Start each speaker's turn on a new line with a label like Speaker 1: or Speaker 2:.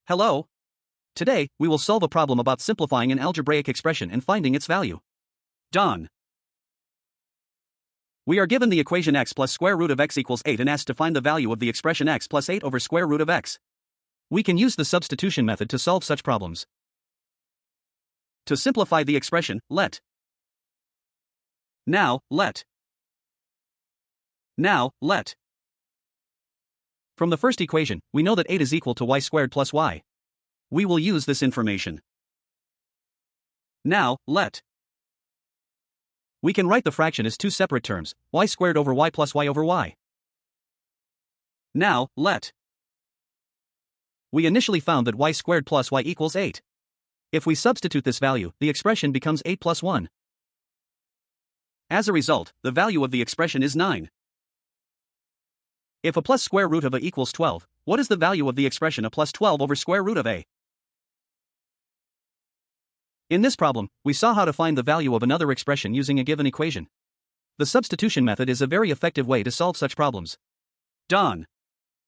Speaker 1: Hello. Today, we will solve a problem about simplifying an algebraic expression and finding its value. Done. We are given the equation x plus square root of x equals 8 and asked to find the value of the expression x plus 8 over square root of x. We can use the substitution method to solve such problems. To simplify the expression, let. From the first equation, we know that 8 is equal to y squared plus y. We will use this information. Now, let. We can write the fraction as two separate terms, y squared over y plus y over y. Now, let. We initially found that y squared plus y equals 8. If we substitute this value, the expression becomes 8 plus 1. As a result, the value of the expression is 9. If a plus square root of a equals 12, what is the value of the expression a plus 12 over square root of a? In this problem, we saw how to find the value of another expression using a given equation. The substitution method is a very effective way to solve such problems. Done.